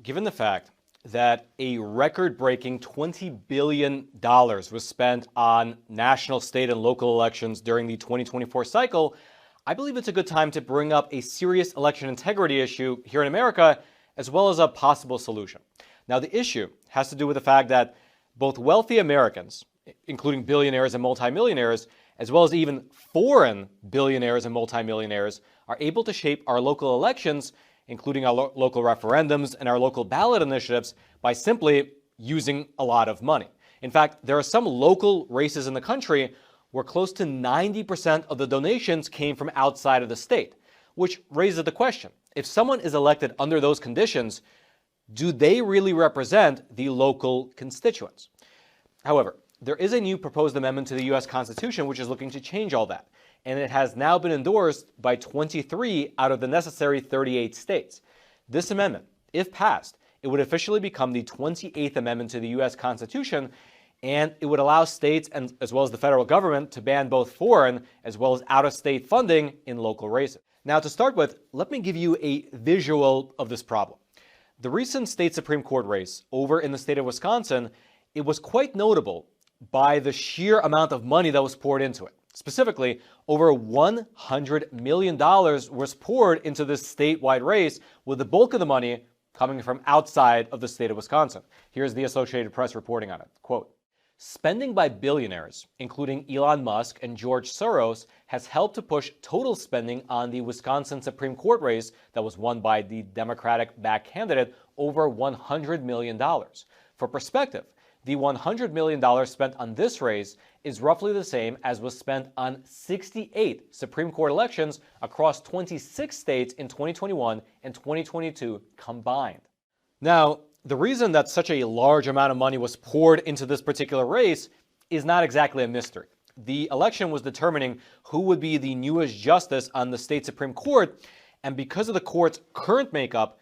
given the fact that a record-breaking $20 billion was spent on national, state, and local elections during the 2024 cycle, I believe it's a good time to bring up a serious election integrity issue here in America, as well as a possible solution. Now, the issue has to do with the fact that both wealthy Americans, including billionaires and multimillionaires, as well as even foreign billionaires and multimillionaires, are able to shape our local elections, including our local referendums and our local ballot initiatives, by simply using a lot of money. In fact, there are some local races in the country where close to 90% of the donations came from outside of the state, which raises the question, if someone is elected under those conditions, do they really represent the local constituents? However, there is a new proposed amendment to the U.S. Constitution which is looking to change all that, and it has now been endorsed by 23 out of the necessary 38 states. This amendment, if passed, it would officially become the 28th Amendment to the U.S. Constitution, and it would allow states and as well as the federal government to ban both foreign as well as out-of-state funding in local races. Now, to start with, let me give you a visual of this problem. The recent state Supreme Court race over in the state of Wisconsin, it was quite notable by the sheer amount of money that was poured into it. Specifically, over $100 million was poured into this statewide race, with the bulk of the money coming from outside of the state of Wisconsin. Here's the Associated Press reporting on it. Quote, "Spending by billionaires, including Elon Musk and George Soros, has helped to push total spending on the Wisconsin Supreme Court race that was won by the Democratic-backed candidate over $100 million. For perspective, the $100 million spent on this race is roughly the same as was spent on 68 Supreme Court elections across 26 states in 2021 and 2022 combined." Now, the reason that such a large amount of money was poured into this particular race is not exactly a mystery. The election was determining who would be the newest justice on the state Supreme Court, and because of the court's current makeup,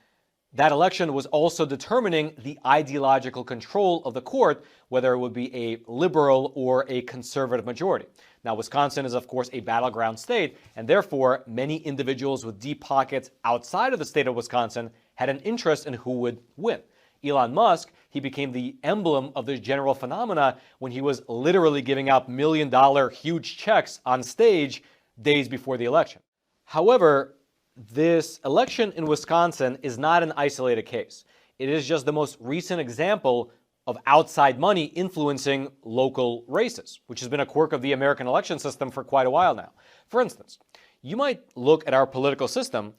that election was also determining the ideological control of the court, whether it would be a liberal or a conservative majority. Now, Wisconsin is, of course, a battleground state, and therefore, many individuals with deep pockets outside of the state of Wisconsin had an interest in who would win. Elon Musk, he became the emblem of this general phenomena when he was literally giving out million-dollar huge checks on stage days before the election. However, this election in Wisconsin is not an isolated case. It is just the most recent example of outside money influencing local races, which has been a quirk of the American election system for quite a while now. For instance, you might look at our political system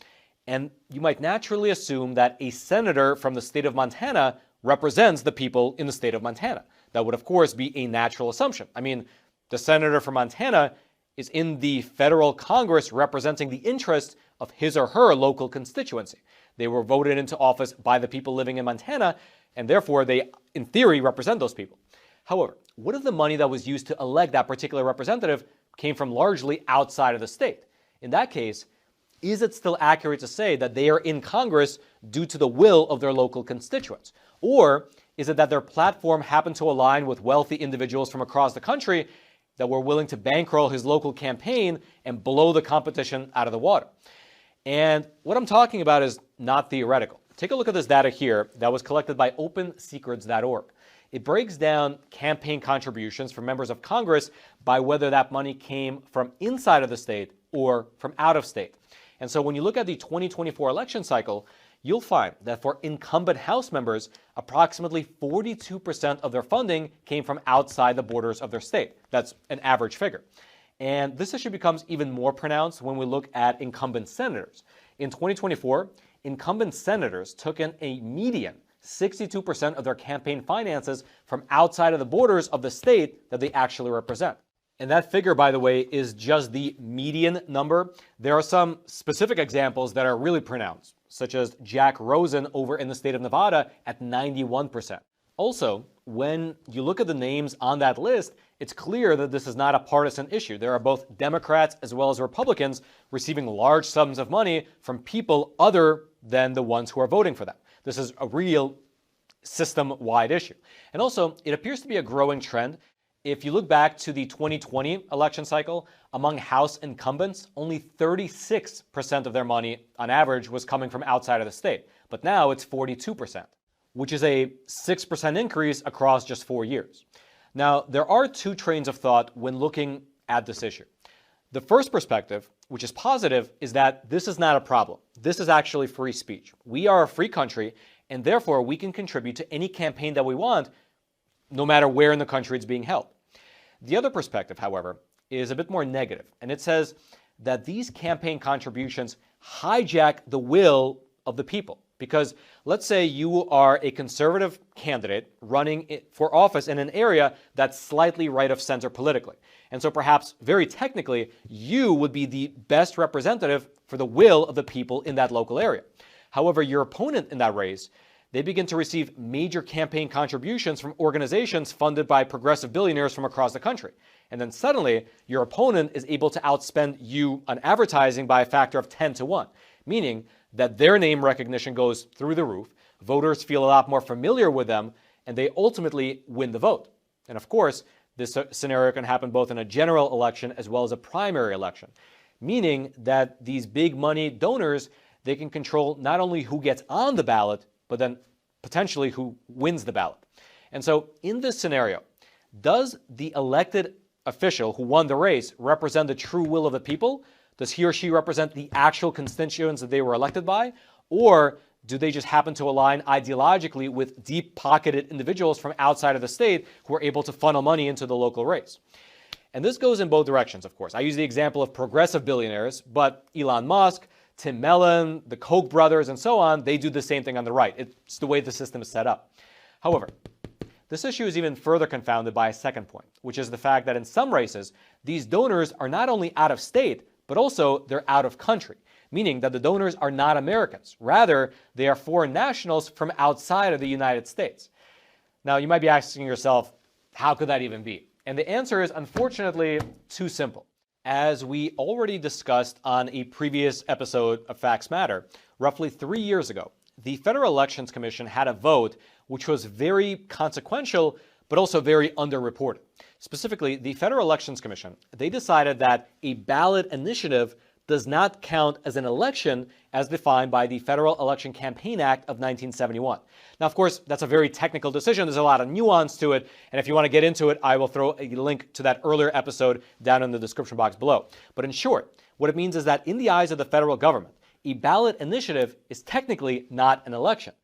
and you might naturally assume that a senator from the state of Montana represents the people in the state of Montana. That would, of course, be a natural assumption. I mean, the senator from Montana is in the federal Congress representing the interests of his or her local constituency. They were voted into office by the people living in Montana, and therefore they, in theory, represent those people. However, what if the money that was used to elect that particular representative came from largely outside of the state? In that case, is it still accurate to say that they are in Congress due to the will of their local constituents? Or is it that their platform happened to align with wealthy individuals from across the country that were willing to bankroll his local campaign and blow the competition out of the water? And what I'm talking about is not theoretical. Take a look at this data here that was collected by OpenSecrets.org. It breaks down campaign contributions from members of Congress by whether that money came from inside of the state or from out of state. And so when you look at the 2024 election cycle, you'll find that for incumbent House members, approximately 42% of their funding came from outside the borders of their state. That's an average figure. And this issue becomes even more pronounced when we look at incumbent senators. In 2024, incumbent senators took in a median 62% of their campaign finances from outside of the borders of the state that they actually represent. And that figure, by the way, is just the median number. There are some specific examples that are really pronounced, such as Jack Rosen over in the state of Nevada at 91%. Also, when you look at the names on that list, it's clear that this is not a partisan issue. There are both Democrats as well as Republicans receiving large sums of money from people other than the ones who are voting for them. This is a real system-wide issue. And also, it appears to be a growing trend. If you look back to the 2020 election cycle, among House incumbents, only 36% of their money, on average, was coming from outside of the state. but now it's 42%, which is a 6% increase across just 4 years. Now, there are two trains of thought when looking at this issue. The first perspective, which is positive, is that this is not a problem. This is actually free speech. We are a free country, and therefore we can contribute to any campaign that we want, no matter where in the country it's being held. The other perspective, however, is a bit more negative, and it says that these campaign contributions hijack the will of the people. Because let's say you are a conservative candidate running for office in an area that's slightly right of center politically. And so perhaps very technically, you would be the best representative for the will of the people in that local area. However, your opponent in that race, they begin to receive major campaign contributions from organizations funded by progressive billionaires from across the country. And then suddenly, your opponent is able to outspend you on advertising by a factor of 10 to 1, meaning that their name recognition goes through the roof, voters feel a lot more familiar with them, and they ultimately win the vote. And of course, this scenario can happen both in a general election as well as a primary election, meaning that these big money donors, they can control not only who gets on the ballot, but then potentially who wins the ballot. And so in this scenario, does the elected official who won the race represent the true will of the people? Does he or she represent the actual constituents that they were elected by? Or do they just happen to align ideologically with deep-pocketed individuals from outside of the state who are able to funnel money into the local race? And this goes in both directions, of course. I use the example of progressive billionaires, but Elon Musk, Tim Mellon, the Koch brothers, and so on, they do the same thing on the right. It's the way the system is set up. However, this issue is even further confounded by a second point, which is the fact that in some races, these donors are not only out of state, but also they're out of country, meaning that the donors are not Americans. Rather, they are foreign nationals from outside of the United States. Now, you might be asking yourself, how could that even be? And the answer is, unfortunately, too simple. As we already discussed on a previous episode of Facts Matter, roughly 3 years ago, the Federal Elections Commission had a vote which was very consequential, but also very underreported. Specifically, the Federal Elections Commission, they decided that a ballot initiative does not count as an election as defined by the Federal Election Campaign Act of 1971. Now, of course, that's a very technical decision. There's a lot of nuance to it. And if you want to get into it, I will throw a link to that earlier episode down in the description box below. But in short, what it means is that in the eyes of the federal government, a ballot initiative is technically not an election.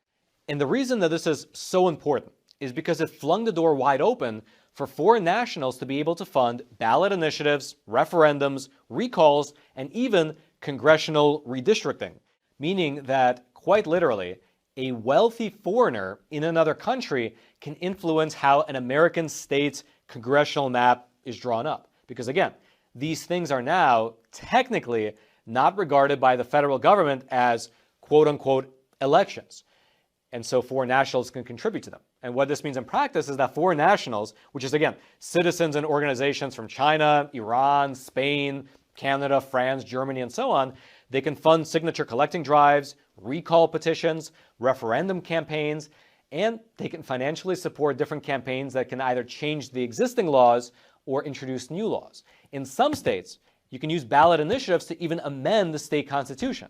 And the reason that this is so important is because it flung the door wide open for foreign nationals to be able to fund ballot initiatives, referendums, recalls, and even congressional redistricting, meaning that, quite literally, a wealthy foreigner in another country can influence how an American state's congressional map is drawn up. Because again, these things are now technically not regarded by the federal government as quote-unquote elections. And so foreign nationals can contribute to them. And what this means in practice is that foreign nationals, which is again, citizens and organizations from China, Iran, Spain, Canada, France, Germany, and so on, they can fund signature collecting drives, recall petitions, referendum campaigns, and they can financially support different campaigns that can either change the existing laws or introduce new laws. In some states, you can use ballot initiatives to even amend the state constitution.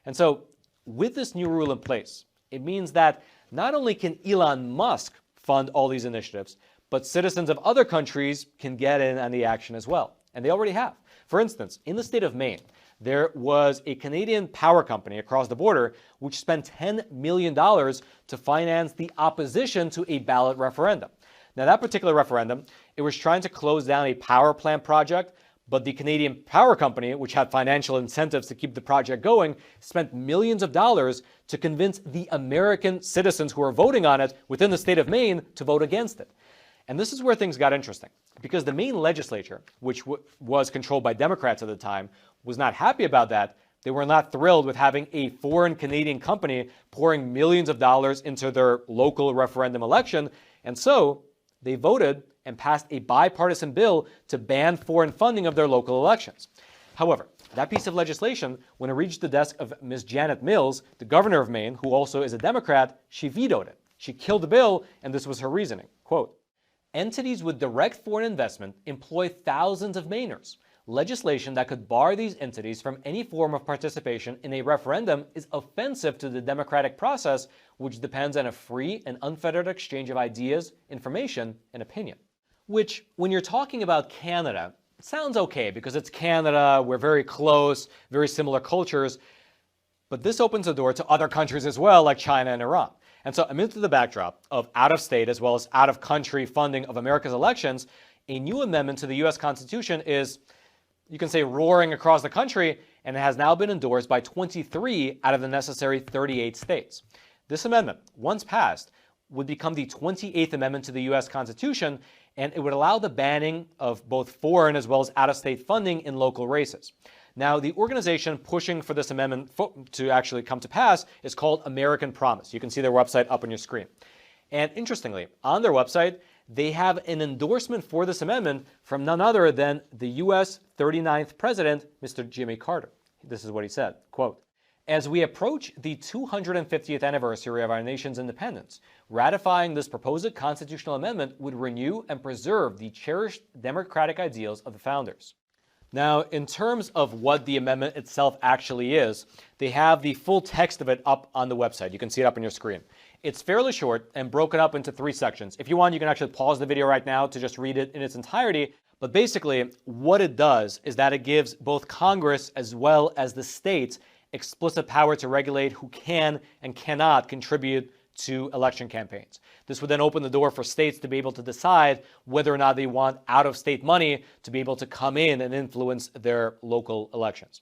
And so with this new rule in place, it means that not only can Elon Musk fund all these initiatives, but citizens of other countries can get in on the action as well. And they already have. For instance, in the state of Maine, there was a Canadian power company across the border which spent $10 million to finance the opposition to a ballot referendum. Now, that particular referendum, it was trying to close down a power plant project, but the Canadian power company, which had financial incentives to keep the project going, spent millions of dollars to convince the American citizens who are voting on it within the state of Maine to vote against it. And this is where things got interesting, because the Maine legislature, which was controlled by Democrats at the time, was not happy about that. They were not thrilled with having a foreign Canadian company pouring millions of dollars into their local referendum election. And so they voted and passed a bipartisan bill to ban foreign funding of their local elections. However, that piece of legislation, when it reached the desk of Ms. Janet Mills, the governor of Maine, who also is a Democrat, she vetoed it. She killed the bill, and this was her reasoning. Quote, "Entities with direct foreign investment employ thousands of Mainers. legislation that could bar these entities from any form of participation in a referendum is offensive to the democratic process, which depends on a free and unfettered exchange of ideas, information, and opinion. Which, when you're talking about Canada, sounds okay because it's Canada, we're very close, very similar cultures, but this opens the door to other countries as well, like China and Iran. And so amidst the backdrop of out-of-state as well as out-of-country funding of America's elections, a new amendment to the U.S. Constitution is, you can say, roaring across the country, and it has now been endorsed by 23 out of the necessary 38 states. This amendment, once passed, would become the 28th Amendment to the U.S. Constitution, and it would allow the banning of both foreign as well as out-of-state funding in local races. Now, the organization pushing for this amendment to actually come to pass is called American Promise. You can see their website up on your screen. And interestingly, on their website, they have an endorsement for this amendment from none other than the U.S. 39th President, Mr. Jimmy Carter. This is what he said, quote, "As we approach the 250th anniversary of our nation's independence, ratifying this proposed constitutional amendment would renew and preserve the cherished democratic ideals of the founders." Now, in terms of what the amendment itself actually is, they have the full text of it up on the website. You can see it up on your screen. It's fairly short and broken up into 3 sections. If you want, you can actually pause the video right now to just read it in its entirety. But basically, what it does is that it gives both Congress as well as the states explicit power to regulate who can and cannot contribute to election campaigns. This would then open the door for states to be able to decide whether or not they want out-of-state money to be able to come in and influence their local elections.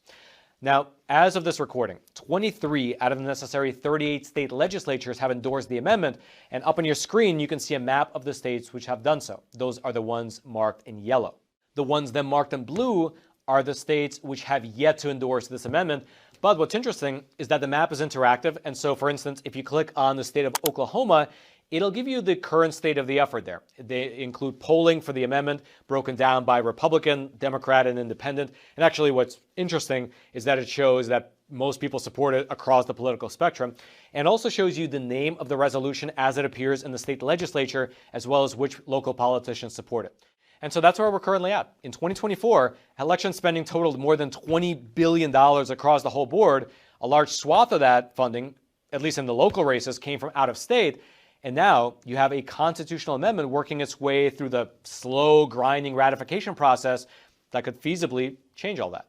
Now, as of this recording, 23 out of the necessary 38 state legislatures have endorsed the amendment, and up on your screen you can see a map of the states which have done so. Those are the ones marked in yellow. The ones then marked in blue are the states which have yet to endorse this amendment. But what's interesting is that the map is interactive, and so, for instance, if you click on the state of Oklahoma, it'll give you the current state of the effort there. They include polling for the amendment broken down by Republican, Democrat, and Independent. And actually what's interesting is that it shows that most people support it across the political spectrum, and also shows you the name of the resolution as it appears in the state legislature, as well as which local politicians support it. And so that's where we're currently at. In 2024, election spending totaled more than $20 billion across the whole board. A large swath of that funding, at least in the local races, came from out of state. And now you have a constitutional amendment working its way through the slow, grinding ratification process that could feasibly change all that.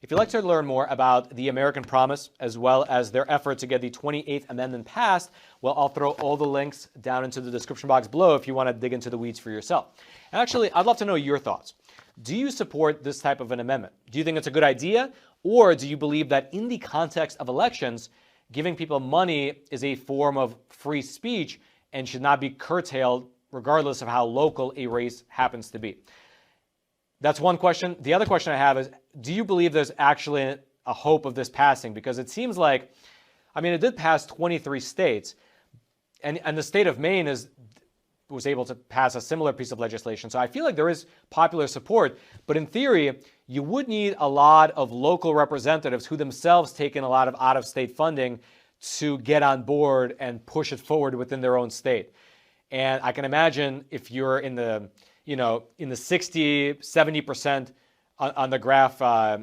If you'd like to learn more about the American Promise, as well as their effort to get the 28th Amendment passed, well, I'll throw all the links down into the description box below if you want to dig into the weeds for yourself. And actually, I'd love to know your thoughts. Do you support this type of an amendment? Do you think it's a good idea? Or do you believe that in the context of elections, giving people money is a form of free speech and should not be curtailed regardless of how local a race happens to be? That's one question. The other question I have is, do you believe there's actually a hope of this passing? Because it seems like, I mean, it did pass 23 states, and the state of Maine was able to pass a similar piece of legislation. So I feel like there is popular support, but in theory, you would need a lot of local representatives who themselves take in a lot of out-of-state funding to get on board and push it forward within their own state. And I can imagine if you're in the 60, 70% on the graph,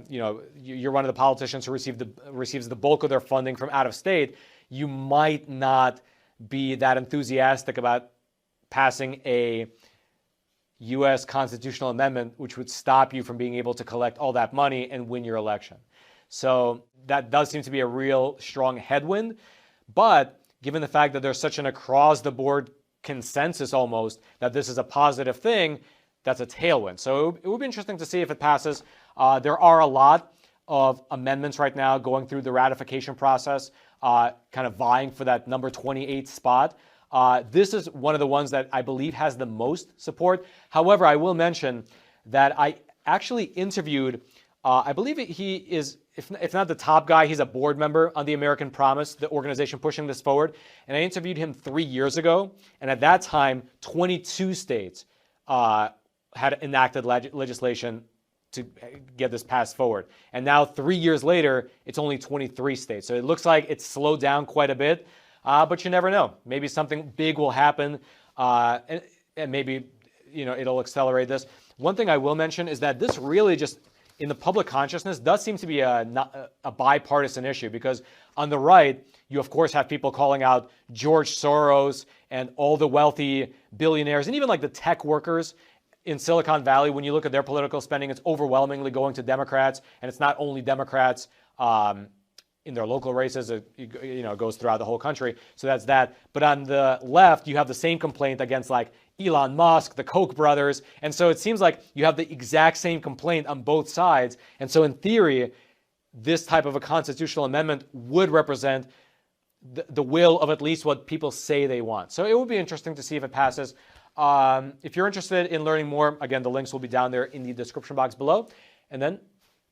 you're one of the politicians who receives the bulk of their funding from out of state, you might not be that enthusiastic about passing a U.S. constitutional amendment which would stop you from being able to collect all that money and win your election. So that does seem to be a real strong headwind. But given the fact that there's such an across-the-board consensus almost that this is a positive thing, that's a tailwind. So it would be interesting to see if it passes. There are a lot of amendments right now going through the ratification process, kind of vying for that number 28 spot. This is one of the ones that I believe has the most support. However, I will mention that I actually interviewed, I believe he is, if not the top guy, he's a board member on the American Promise, the organization pushing this forward. And I interviewed him 3 years ago. And at that time, 22 states had enacted legislation to get this passed forward. And now 3 years later, it's only 23 states. So it looks like it's slowed down quite a bit, but you never know. Maybe something big will happen, and maybe it'll accelerate this. One thing I will mention is that this really just in the public consciousness does seem to be a bipartisan issue, because on the right, you of course have people calling out George Soros and all the wealthy billionaires, and even like the tech workers in Silicon Valley. When you look at their political spending, it's overwhelmingly going to Democrats, and it's not only Democrats in their local races. It goes throughout the whole country. So that's that. But on the left, you have the same complaint against like Elon Musk, the Koch brothers. And so it seems like you have the exact same complaint on both sides. And so in theory, this type of a constitutional amendment would represent the will of at least what people say they want. So it would be interesting to see if it passes. If you're interested in learning more, again, the links will be down there in the description box below. And then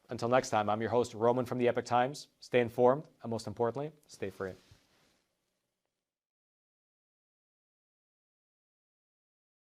until next time, I'm your host, Roman from the Epoch Times. Stay informed, and most importantly, stay free.